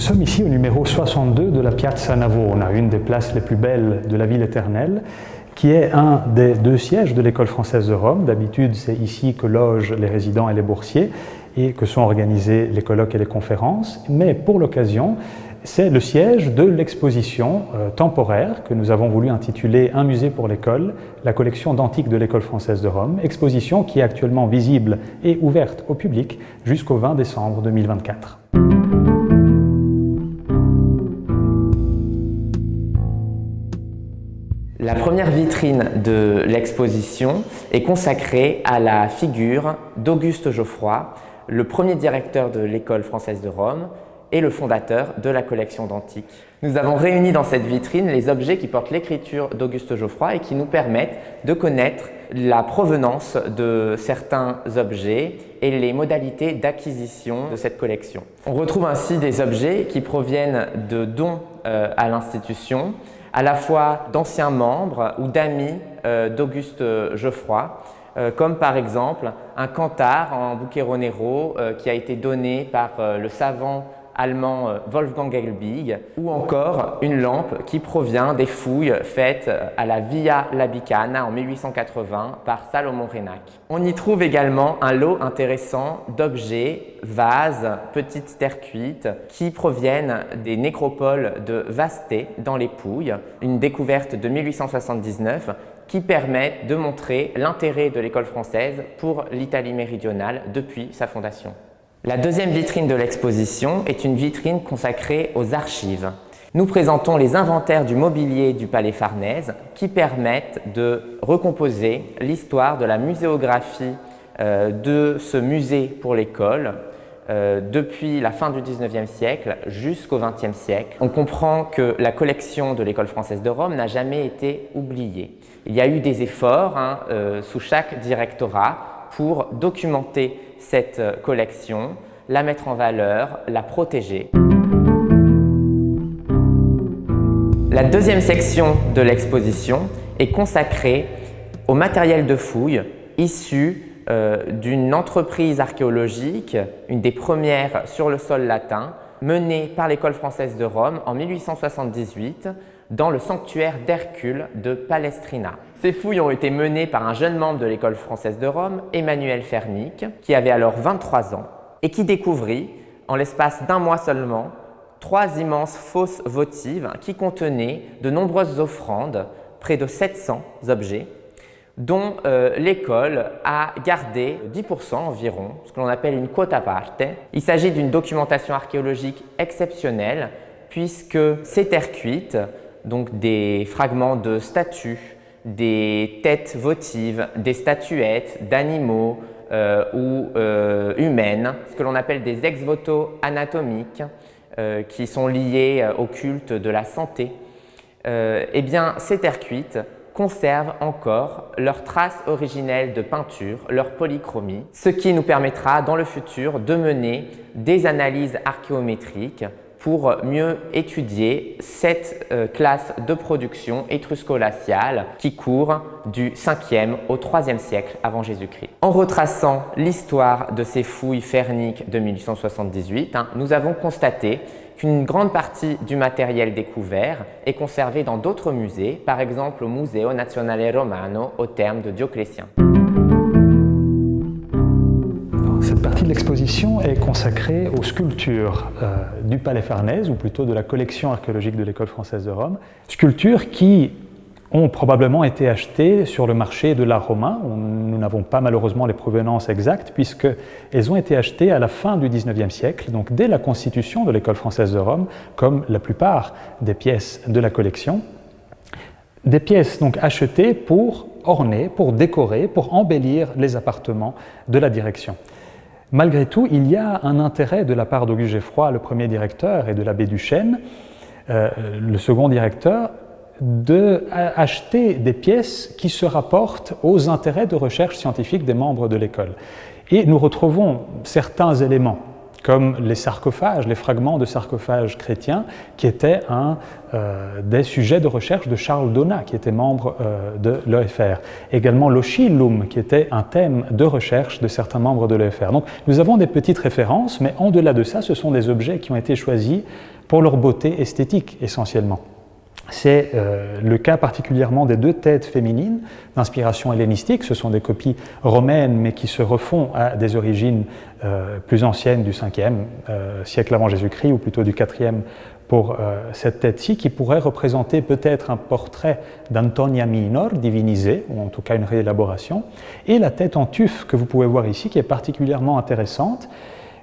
sommes ici au numéro 62 de la Piazza Navona, une des places les plus belles de la ville éternelle, qui est un des deux sièges de l'École française de Rome. D'habitude, c'est ici que logent les résidents et les boursiers et que sont organisés les colloques et les conférences. Mais pour l'occasion, c'est le siège de l'exposition temporaire que nous avons voulu intituler « Un musée pour l'école », la collection d'antiques de l'École française de Rome, exposition qui est actuellement visible et ouverte au public jusqu'au 20 décembre 2024. La première vitrine de l'exposition est consacrée à la figure d'Auguste Geoffroy, le premier directeur de l'École française de Rome et le fondateur de la collection d'antiques. Nous avons réuni dans cette vitrine les objets qui portent l'écriture d'Auguste Geoffroy et qui nous permettent de connaître la provenance de certains objets et les modalités d'acquisition de cette collection. On retrouve ainsi des objets qui proviennent de dons à l'institution, à la fois d'anciens membres ou d'amis d'Auguste Geoffroy, comme par exemple un cantar en Bucchero Nero qui a été donné par le savant allemand Wolfgang Helbig, ou encore une lampe qui provient des fouilles faites à la Via Labicana en 1880 par Salomon Reinach. On y trouve également un lot intéressant d'objets, vases, petites terres cuites qui proviennent des nécropoles de Vasté dans les Pouilles, une découverte de 1879 qui permet de montrer l'intérêt de l'école française pour l'Italie méridionale depuis sa fondation. La deuxième vitrine de l'exposition est une vitrine consacrée aux archives. Nous présentons les inventaires du mobilier du Palais Farnèse qui permettent de recomposer l'histoire de la muséographie de ce musée pour l'école depuis la fin du XIXe siècle jusqu'au XXe siècle. On comprend que la collection de l'École française de Rome n'a jamais été oubliée. Il y a eu des efforts sous chaque directorat pour documenter cette collection, la mettre en valeur, la protéger. La deuxième section de l'exposition est consacrée au matériel de fouille issu d'une entreprise archéologique, une des premières sur le sol latin, menée par l'École française de Rome en 1878 dans le sanctuaire d'Hercule de Palestrina. Ces fouilles ont été menées par un jeune membre de l'École française de Rome, Emmanuel Fernic, qui avait alors 23 ans et qui découvrit, en l'espace d'un mois seulement, 3 immenses fosses votives qui contenaient de nombreuses offrandes, près de 700 objets, dont l'école a gardé 10% environ, ce que l'on appelle une quota parte. Il s'agit d'une documentation archéologique exceptionnelle puisque ces terres cuites, donc des fragments de statues, des têtes votives, des statuettes d'animaux ou humaines, ce que l'on appelle des ex-voto anatomiques qui sont liés au culte de la santé, eh bien ces terres cuites conservent encore leurs traces originelles de peinture, leur polychromie, ce qui nous permettra dans le futur de mener des analyses archéométriques pour mieux étudier cette classe de production étrusco-glaciale qui court du 5e au 3e siècle avant Jésus-Christ. En retraçant l'histoire de ces fouilles ferniques de 1878, nous avons constaté qu'une grande partie du matériel découvert est conservé dans d'autres musées, par exemple au Museo Nazionale Romano au terme de Dioclétien. Cette partie de l'exposition est consacrée aux sculptures du Palais Farnèse, ou plutôt de la collection archéologique de l'École française de Rome. Sculptures qui ont probablement été achetées sur le marché de l'art romain. Nous n'avons pas malheureusement les provenances exactes, puisqu'elles ont été achetées à la fin du XIXe siècle, donc dès la constitution de l'École française de Rome, comme la plupart des pièces de la collection. Des pièces donc achetées pour orner, pour décorer, pour embellir les appartements de la direction. Malgré tout, il y a un intérêt de la part d'Auguste Geoffroy, le premier directeur, et de l'abbé Duchesne, le second directeur, d'acheter des pièces qui se rapportent aux intérêts de recherche scientifique des membres de l'école. Et nous retrouvons certains éléments comme les sarcophages, les fragments de sarcophages chrétiens, qui étaient des sujets de recherche de Charles Donat, qui était membre de l'EFR. Également l'Oscillum, qui était un thème de recherche de certains membres de l'EFR. Donc nous avons des petites références, mais en-delà de ça, ce sont des objets qui ont été choisis pour leur beauté esthétique, essentiellement. C'est le cas particulièrement des 2 têtes féminines d'inspiration hellénistique. Ce sont des copies romaines, mais qui se refont à des origines plus anciennes du 5e siècle avant Jésus-Christ, ou plutôt du 4e pour cette tête-ci, qui pourrait représenter peut-être un portrait d'Antonia Minor, divinisée, ou en tout cas une réélaboration, et la tête en tuf que vous pouvez voir ici, qui est particulièrement intéressante,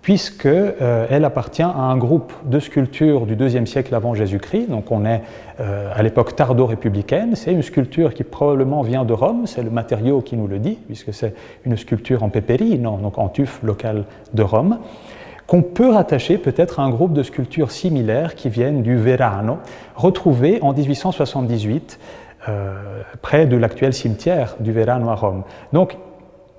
puisqu'elle appartient à un groupe de sculptures du IIe siècle avant Jésus-Christ. Donc on est à l'époque tardo-républicaine. C'est une sculpture qui probablement vient de Rome, c'est le matériau qui nous le dit, puisque c'est une sculpture en peperino, donc en tuf local de Rome, qu'on peut rattacher peut-être à un groupe de sculptures similaires qui viennent du Verano, retrouvées en 1878 près de l'actuel cimetière du Verano à Rome. Donc,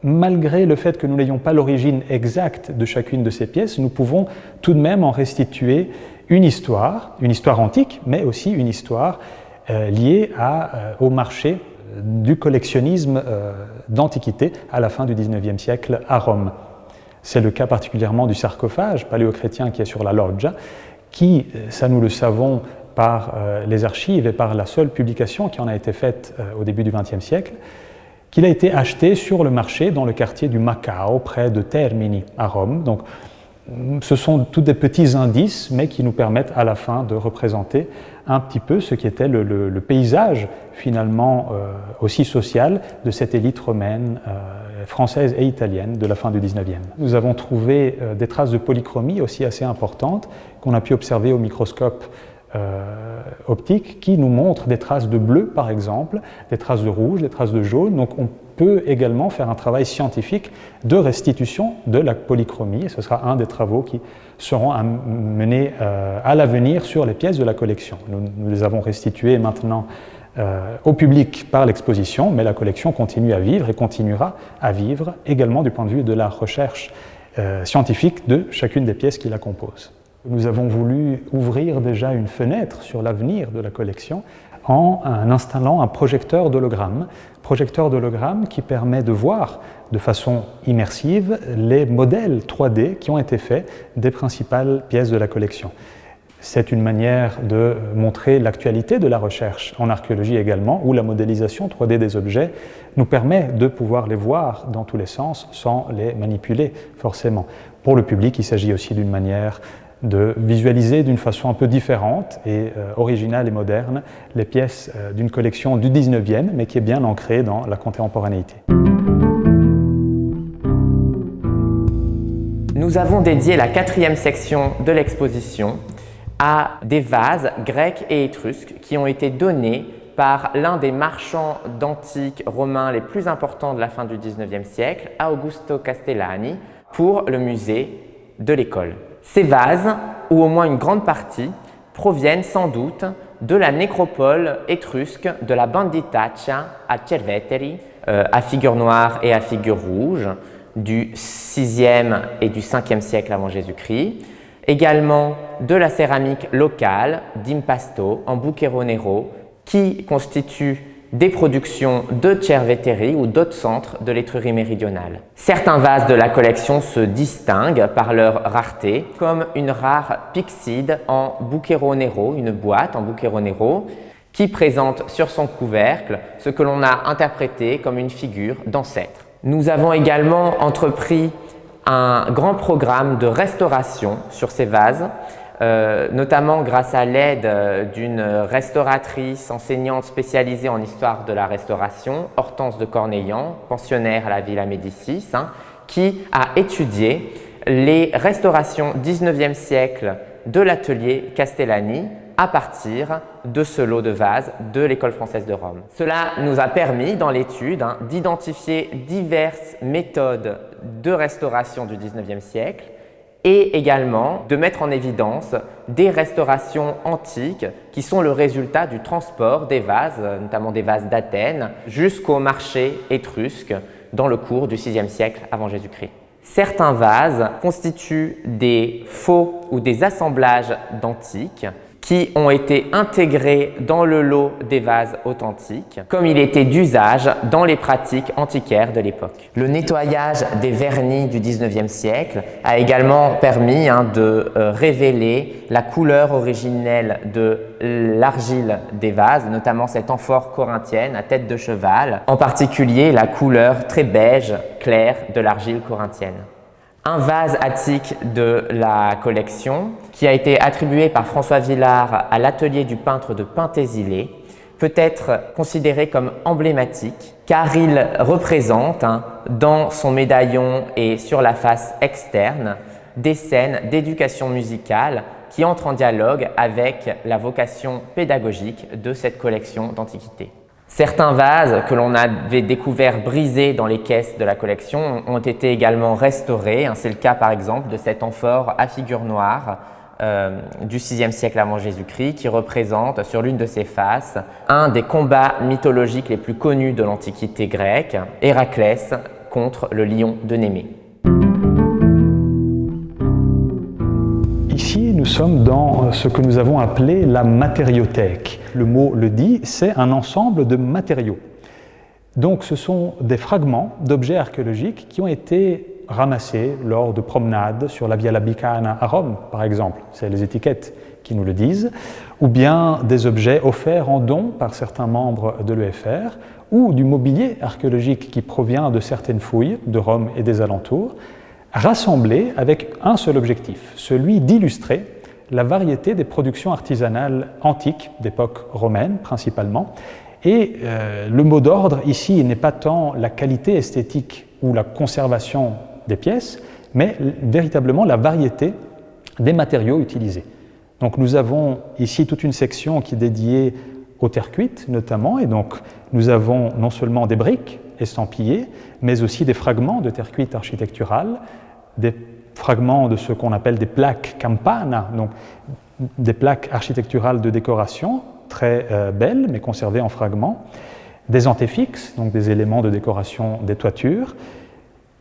malgré le fait que nous n'ayons pas l'origine exacte de chacune de ces pièces, nous pouvons tout de même en restituer une histoire antique, mais aussi une histoire liée au marché du collectionnisme d'Antiquité à la fin du XIXe siècle à Rome. C'est le cas particulièrement du sarcophage paléochrétien qui est sur la loggia, qui, ça nous le savons par les archives et par la seule publication qui en a été faite au début du XXe siècle, qu'il a été acheté sur le marché dans le quartier du Macao, près de Termini, à Rome. Donc, ce sont tous des petits indices, mais qui nous permettent à la fin de représenter un petit peu ce qui était le paysage, finalement, aussi social de cette élite romaine, française et italienne de la fin du XIXe. Nous avons trouvé des traces de polychromie aussi assez importantes, qu'on a pu observer au microscope optique, qui nous montre des traces de bleu par exemple, des traces de rouge, des traces de jaune. Donc on peut également faire un travail scientifique de restitution de la polychromie, et ce sera un des travaux qui seront menés à l'avenir sur les pièces de la collection. Nous les avons restituées maintenant au public par l'exposition, mais la collection continue à vivre et continuera à vivre également du point de vue de la recherche scientifique de chacune des pièces qui la composent. Nous avons voulu ouvrir déjà une fenêtre sur l'avenir de la collection en installant un projecteur d'hologramme qui permet de voir de façon immersive les modèles 3D qui ont été faits des principales pièces de la collection. C'est une manière de montrer l'actualité de la recherche en archéologie également, où la modélisation 3D des objets nous permet de pouvoir les voir dans tous les sens sans les manipuler forcément. Pour le public, il s'agit aussi d'une manière de visualiser d'une façon un peu différente et originale et moderne les pièces d'une collection du 19e, mais qui est bien ancrée dans la contemporanéité. Nous avons dédié la 4e section de l'exposition à des vases grecs et étrusques qui ont été donnés par l'un des marchands d'antiques romains les plus importants de la fin du 19e siècle, Augusto Castellani, pour le musée de l'école. Ces vases, ou au moins une grande partie, proviennent sans doute de la nécropole étrusque de la Banditaccia à Cerveteri, à figure noire et à figure rouge, du 6e et du 5e siècle avant Jésus-Christ. Également de la céramique locale d'Impasto en Bucchero Nero, qui constitue des productions de Cerveteri ou d'autres centres de l'Étrurie méridionale. Certains vases de la collection se distinguent par leur rareté, comme une rare pyxide en Bucchero Nero, une boîte en Bucchero Nero, qui présente sur son couvercle ce que l'on a interprété comme une figure d'ancêtre. Nous avons également entrepris un grand programme de restauration sur ces vases, notamment grâce à l'aide d'une restauratrice enseignante spécialisée en histoire de la restauration, Hortense de Corneillan, pensionnaire à la Villa Médicis, qui a étudié les restaurations 19e siècle de l'atelier Castellani à partir de ce lot de vases de l'École française de Rome. Cela nous a permis, dans l'étude, d'identifier diverses méthodes de restauration du 19e siècle et également de mettre en évidence des restaurations antiques qui sont le résultat du transport des vases, notamment des vases d'Athènes, jusqu'au marché étrusque dans le cours du 6e siècle avant Jésus-Christ. Certains vases constituent des faux ou des assemblages d'antiques qui ont été intégrés dans le lot des vases authentiques, comme il était d'usage dans les pratiques antiquaires de l'époque. Le nettoyage des vernis du XIXe siècle a également permis de révéler la couleur originelle de l'argile des vases, notamment cette amphore corinthienne à tête de cheval, en particulier la couleur très beige claire de l'argile corinthienne. Un vase attique de la collection, qui a été attribué par François Villard à l'atelier du peintre de Pintésilée, peut être considéré comme emblématique car il représente, dans son médaillon et sur la face externe, des scènes d'éducation musicale qui entrent en dialogue avec la vocation pédagogique de cette collection d'antiquités. Certains vases que l'on avait découverts brisés dans les caisses de la collection ont été également restaurés. C'est le cas par exemple de cette amphore à figure noire du VIe siècle avant Jésus-Christ qui représente sur l'une de ses faces un des combats mythologiques les plus connus de l'Antiquité grecque, Héraclès contre le lion de Némée. Ici, nous sommes dans ce que nous avons appelé la matériothèque. Le mot le dit, c'est un ensemble de matériaux. Donc ce sont des fragments d'objets archéologiques qui ont été ramassés lors de promenades sur la Via Labicana à Rome, par exemple. C'est les étiquettes qui nous le disent. Ou bien des objets offerts en don par certains membres de l'EFR, ou du mobilier archéologique qui provient de certaines fouilles de Rome et des alentours, rassemblés avec un seul objectif, celui d'illustrer la variété des productions artisanales antiques, d'époque romaine principalement. Et le mot d'ordre ici n'est pas tant la qualité esthétique ou la conservation des pièces, mais véritablement la variété des matériaux utilisés. Donc nous avons ici toute une section qui est dédiée aux terres cuites notamment, et donc nous avons non seulement des briques estampillées, mais aussi des fragments de terre cuite architecturales, des fragments de ce qu'on appelle des plaques campana, donc des plaques architecturales de décoration très belles mais conservées en fragments, des antéfixes, donc des éléments de décoration des toitures,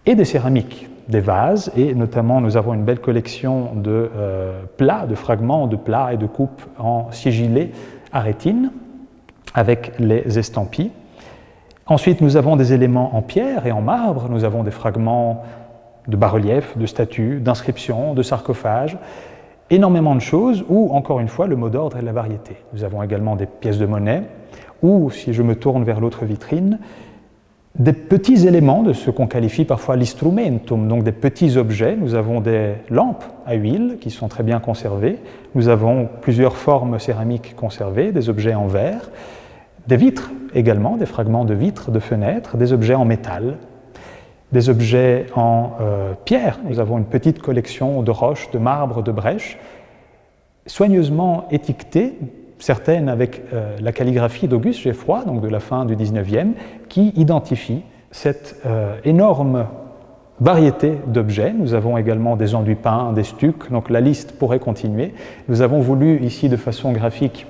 et des céramiques, des vases, et notamment nous avons une belle collection de plats, de fragments de plats et de coupes en sigillé à rétine avec les estampilles. Ensuite, nous avons des éléments en pierre et en marbre, nous avons des fragments de bas-reliefs, de statues, d'inscriptions, de sarcophages, énormément de choses où, encore une fois, le mot d'ordre est la variété. Nous avons également des pièces de monnaie, ou, si je me tourne vers l'autre vitrine, des petits éléments de ce qu'on qualifie parfois l'instrumentum, donc des petits objets. Nous avons des lampes à huile qui sont très bien conservées, nous avons plusieurs formes céramiques conservées, des objets en verre, des vitres également, des fragments de vitres, de fenêtres, des objets en métal, des objets en pierre. Nous avons une petite collection de roches, de marbre, de brèches, soigneusement étiquetées, certaines avec la calligraphie d'Auguste Geffroy, donc de la fin du XIXe, qui identifie cette énorme variété d'objets. Nous avons également des enduits peints, des stucs, donc la liste pourrait continuer. Nous avons voulu ici de façon graphique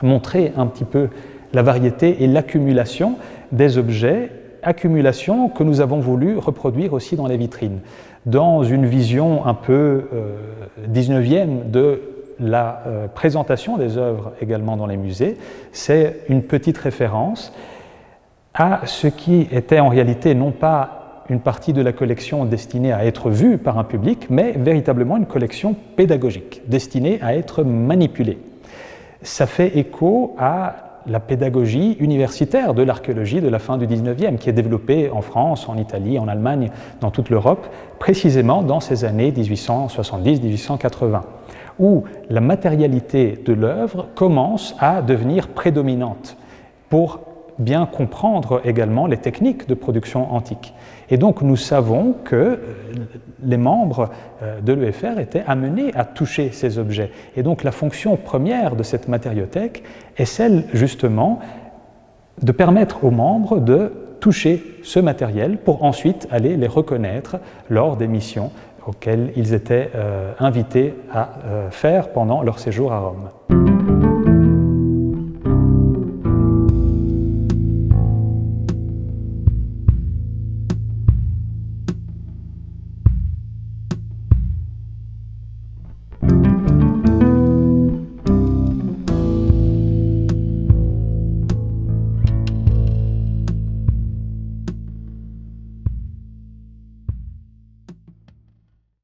montrer un petit peu la variété et l'accumulation des objets, accumulation que nous avons voulu reproduire aussi dans les vitrines, dans une vision un peu 19e de la présentation des œuvres également dans les musées. C'est une petite référence à ce qui était en réalité non pas une partie de la collection destinée à être vue par un public, mais véritablement une collection pédagogique, destinée à être manipulée. Ça fait écho à la pédagogie universitaire de l'archéologie de la fin du XIXe, qui est développée en France, en Italie, en Allemagne, dans toute l'Europe, précisément dans ces années 1870-1880, où la matérialité de l'œuvre commence à devenir prédominante pour bien comprendre également les techniques de production antique. Et donc nous savons que les membres de l'EFR étaient amenés à toucher ces objets. Et donc la fonction première de cette matériothèque est celle justement de permettre aux membres de toucher ce matériel pour ensuite aller les reconnaître lors des missions auxquelles ils étaient invités à faire pendant leur séjour à Rome.